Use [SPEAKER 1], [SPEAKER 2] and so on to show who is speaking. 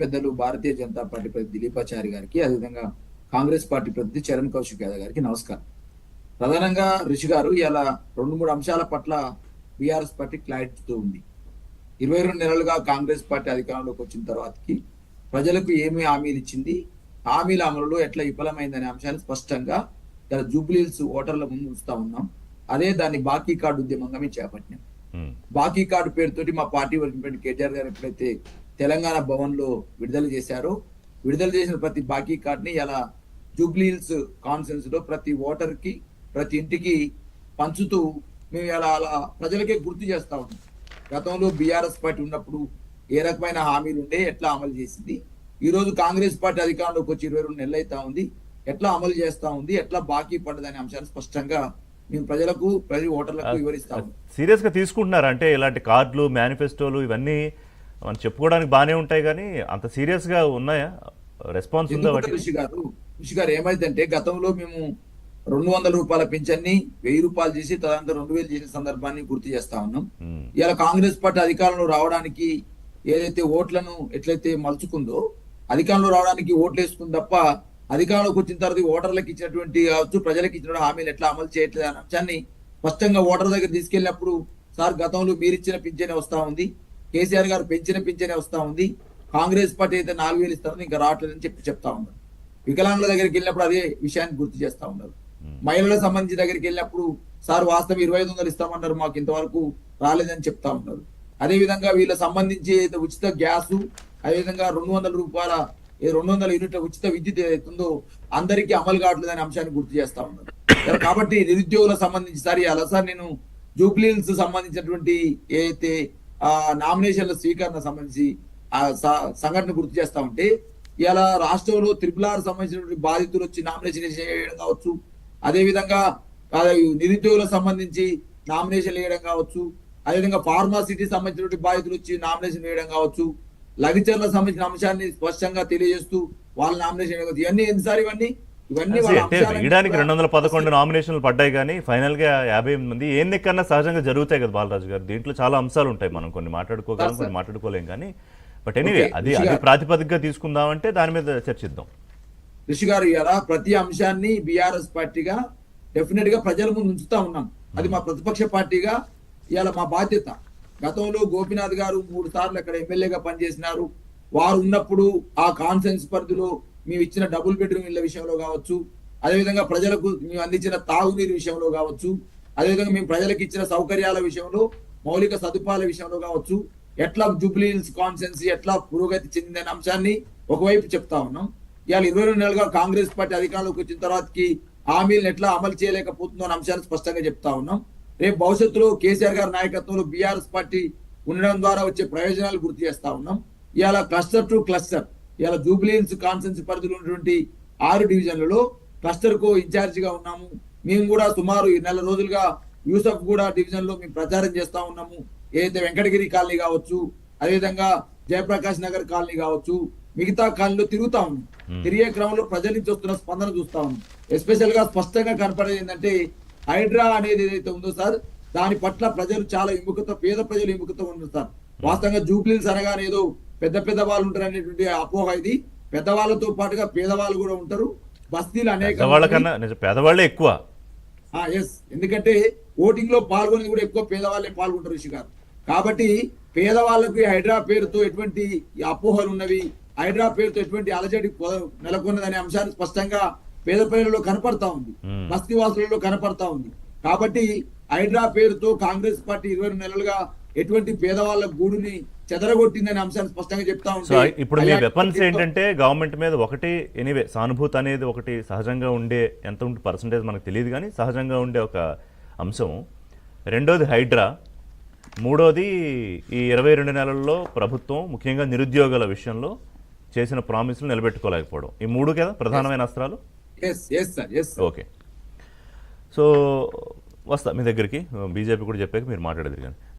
[SPEAKER 1] పెద్దలు భారతీయ జనతా పార్టీ ప్రతినిధి దిలీపాచారి గారికి, అదేవిధంగా కాంగ్రెస్ పార్టీ ప్రతినిధి చరణ్ కౌశిక్ యాదవ్ గారికి నమస్కారం. ప్రధానంగా రిషి గారు ఇలా 2-3 అంశాల పట్ల బీఆర్ఎస్ పార్టీ క్లారిటీతో ఉంది. 22 నెలలుగా కాంగ్రెస్ పార్టీ అధికారంలోకి వచ్చిన తర్వాతకి ప్రజలకు ఏమి హామీలు ఇచ్చింది, హామీల అమలులో ఎట్లా విఫలమైందనే అంశాన్ని స్పష్టంగా ఇలా జూబ్లీహిల్స్ ఓటర్ల ముందు ఉంచుతా ఉన్నాం. అదే దాన్ని బాకీ కార్డు ఉద్యమంగా మేము చేపట్టినాం. బాకీ కార్డు పేరుతోటి మా పార్టీ వర్కింగ్ కేటీఆర్ గారు ఎప్పుడైతే తెలంగాణ భవన్ లో విడుదల చేశారో, విడుదల చేసిన ప్రతి బాకీ కార్డుని ఇలా జూబ్లీహిల్స్ కాన్ఫరెన్స్ లో ప్రతి ఓటర్ కి, ప్రతి ఇంటికి పంచుతూ మేము ఇలా అలా ప్రజలకే గుర్తు చేస్తా ఉన్నాం. గతంలో బీఆర్ఎస్ పార్టీ ఉన్నప్పుడు ఏ రకమైన హామీలు ఉండే, ఎట్లా అమలు చేసింది, ఈ రోజు కాంగ్రెస్ పార్టీ అధికారంలోకి వచ్చి 22 నెలలు అవుతా ఉంది, ఎట్లా అమలు చేస్తా ఉంది, ఎట్లా బాకీ పడ్డదనే అంశాన్ని స్పష్టంగా మేము ప్రజలకు, ప్రతి ఓటర్లకు వివరిస్తా ఉన్నాం.
[SPEAKER 2] సీరియస్ గా తీసుకుంటున్నారా? అంటే ఇలాంటి కార్డులు, మేనిఫెస్టోలు ఇవన్నీ మనం చెప్పుకోవడానికి బాగానే ఉంటాయి, కానీ అంత సీరియస్ గా ఉన్నాయా? రెస్పాన్స్ ఉందా?
[SPEAKER 1] ఋషి గారు ఏమైందంటే, గతంలో మేము 200 రూపాయల పింఛన్ని 1000 రూపాయలు చేసి తదనంతరం 2000 చేసిన సందర్భాన్ని గుర్తు చేస్తా ఉన్నాం. ఇలా కాంగ్రెస్ పార్టీ అధికారంలో రావడానికి ఏదైతే ఓట్లను ఎట్లయితే మలుచుకుందో, అధికారంలో రావడానికి ఓట్లు వేసుకుంది తప్ప అధికారంలోకి వచ్చిన తర్వాత ఓటర్లకు ఇచ్చినటువంటి కావచ్చు, ప్రజలకు ఇచ్చిన హామీలు ఎట్లా అమలు చేయట్లేదు అనే అంశాన్ని స్పష్టంగా ఓటర్ దగ్గర తీసుకెళ్ళినప్పుడు, సార్ గతంలో మీరు ఇచ్చిన పింఛనే వస్తా ఉంది, కేసీఆర్ గారు పెంచిన పింఛనే వస్తా ఉంది, కాంగ్రెస్ పార్టీ అయితే 4000 ఇస్తామని ఇంకా రావట్లేదని చెప్తా ఉన్నారు. వికలాంగుల దగ్గరికి వెళ్ళినప్పుడు అదే విషయాన్ని గుర్తు చేస్తా ఉన్నారు. మహిళలకు సంబంధించి దగ్గరికి వెళ్ళినప్పుడు, సార్ వాస్తవం 2500 ఇస్తామన్నారు, మాకు ఇంతవరకు రాలేదని చెప్తా ఉన్నారు. అదే విధంగా వీళ్ళ సంబంధించి ఉచిత గ్యాసు, అదేవిధంగా 200 రూపాయల 200 యూనిట్ల ఉచిత విద్యుత్ ఏదైతుందో అందరికీ అమలు కావట్లేదనే అంశాన్ని గుర్తు చేస్తా ఉన్నారు. కాబట్టి నిరుద్యోగులకు సంబంధించి సార్ అలా సార్ నేను జూబ్లీహిల్స్ సంబంధించినటువంటి ఏదైతే నామినేషన్ల స్వీకరణ సంబంధించి ఆ సంఘటన గుర్తు చేస్తా ఉంటే, ఇలా రాష్ట్రంలో RRR సంబంధించినటువంటి బాధితులు వచ్చి నామినేషన్ చేయడం కావచ్చు, అదే విధంగా నిరుద్యోగులకు సంబంధించి నామినేషన్ వేయడం కావచ్చు, అదేవిధంగా ఫార్మాసిటీ సంబంధించినటువంటి బాధితులు వచ్చి నామినేషన్ వేయడం కావచ్చు, లగచర్లకు సంబంధించిన అంశాన్ని స్పష్టంగా తెలియజేస్తూ వాళ్ళ నామినేషన్ ఇవన్నీ ఎన్నిసారి ఇవన్నీ
[SPEAKER 2] వేయడానికి 211 నామినేషన్లు పడ్డాయి, కానీ ఫైనల్ గా 58 మంది ఎన్నికన్నా సహజంగా జరుగుతాయి కదా బాలరాజు గారు. దీంట్లో చాలా అంశాలు ఉంటాయి, మనం కొన్ని మాట్లాడుకోగలం, కొన్ని మాట్లాడుకోలేం, కానీ బట్ ఎనీవే అది ప్రాతిపదికగా తీసుకుందామంటే దాని మీద చర్చిద్దాం.
[SPEAKER 1] ఋషి గారు ఇలా ప్రతి అంశాన్ని బీఆర్ఎస్ పార్టీగా డెఫినెట్ గా ప్రజల ముందు ఉంచుతా ఉన్నాం. అది మా ప్రతిపక్ష పార్టీగా ఇవాళ మా బాధ్యత. గతంలో గోపీనాథ్ గారు 3 సార్లు అక్కడ ఎమ్మెల్యేగా పనిచేసినారు. వారు ఉన్నప్పుడు ఆ కాన్ఫరెన్స్ పరిధిలో మేము ఇచ్చిన డబుల్ బెడ్రూమ్ ఇళ్ల విషయంలో కావచ్చు, అదేవిధంగా ప్రజలకు మేము అందించిన తాగునీరు విషయంలో కావచ్చు, అదేవిధంగా మేము ప్రజలకు ఇచ్చిన సౌకర్యాల విషయంలో, మౌలిక సదుపాయాల విషయంలో కావచ్చు, ఎట్లా జూబ్లీహిల్స్ కాన్ఫరెన్స్ ఎట్లా పురోగతి చెందిందనే అంశాన్ని ఒకవైపు చెప్తా ఉన్నాం. ఇవాళ 22 నెలలుగా కాంగ్రెస్ పార్టీ అధికారంలోకి వచ్చిన తర్వాతకి హామీలను ఎట్లా అమలు చేయలేకపోతుందో అనే అంశాన్ని స్పష్టంగా చెప్తా ఉన్నాం. రేపు భవిష్యత్తులో కేసీఆర్ గారి నాయకత్వంలో బీఆర్ఎస్ పార్టీ ఉండడం ద్వారా వచ్చే ప్రయోజనాలు గుర్తు చేస్తా ఉన్నాం. ఇవాళ క్లస్టర్ టు క్లస్టర్, ఇవాళ జూబ్లీహిల్స్ కాన్ఫరెన్స్ పరిధిలో ఉన్నటువంటి 6 డివిజన్లలో క్లస్టర్ కు ఇన్ఛార్జ్ గా ఉన్నాము. మేము కూడా సుమారు 2 నెలల రోజులుగా యూసఫ్ గూడ డివిజన్ లో మేము ప్రచారం చేస్తా ఉన్నాము. ఏదైతే వెంకటగిరి కాలనీ కావచ్చు, అదేవిధంగా జయప్రకాష్ నగర్ కాలనీ కావచ్చు, మిగతా కాలనీలో తిరుగుతా ఉన్నాం. తిరిగే క్రమంలో ప్రజల నుంచి వస్తున్న స్పందన చూస్తా ఉన్నాం. ఎస్పెషల్ గా స్పష్టంగా కనపడేది ఏంటంటే, హైడ్రా అనేది ఏదైతే ఉందో సార్, దాని పట్ల ప్రజలు చాలా విముఖత, పేద ప్రజలు విముఖత ఉన్నారు సార్. వాస్తవంగా జూబ్లీహిల్స్ అనగానే ఏదో పెద్ద పెద్ద వాళ్ళు ఉంటారు అనేటువంటి అపోహ ఇది. పెద్దవాళ్ళతో పాటుగా పేదవాళ్ళు కూడా ఉంటారు. బస్తీలు అనేక
[SPEAKER 2] పేదవాళ్ళే ఎక్కువ.
[SPEAKER 1] ఎస్, ఎందుకంటే ఓటింగ్ లో పాల్గొనేది కూడా ఎక్కువ పేదవాళ్ళే పాల్గొంటారు ఋషి గారు. కాబట్టి పేదవాళ్ళకి హైడ్రా పేరుతో ఎటువంటి అపోహలు ఉన్నవి, హైడ్రా పేరుతో ఎటువంటి అలజడి నెలకొన్నదనే అంశాన్ని స్పష్టంగా పేద ప్రజలలో కనపడతా ఉంది, బస్తీ వాసులలో కనపడతా ఉంది. కాబట్టి హైడ్రా పేరుతో కాంగ్రెస్ పార్టీ 20 నెలలుగా ఎటువంటి పేదవాళ్ళ గూడుని చెదరగొట్టిందనే అంశాన్ని స్పష్టంగా చెప్తా ఉంది.
[SPEAKER 2] ఇప్పుడు మీ వెపన్స్ ఏంటంటే గవర్నమెంట్ మీద ఒకటి ఎనీవే సానుభూతి అనేది ఒకటి సహజంగా ఉండే, ఎంత ఉంటే పర్సంటేజ్ మనకు తెలియదు, కానీ సహజంగా ఉండే ఒక అంశం. రెండోది హైడ్రా, మూడోది ఈ 22 నెలల్లో ప్రభుత్వం ముఖ్యంగా నిరుద్యోగుల విషయంలో చేసిన ప్రామిస్లు నిలబెట్టుకోలేకపోవడం, ఈ 3 కదా ప్రధానమైన అస్త్రాలు. ఓకే, సో వస్తా మీ దగ్గరికి, బీజేపీ కూడా చెప్పాక మీరు మాట్లాడేది కానీ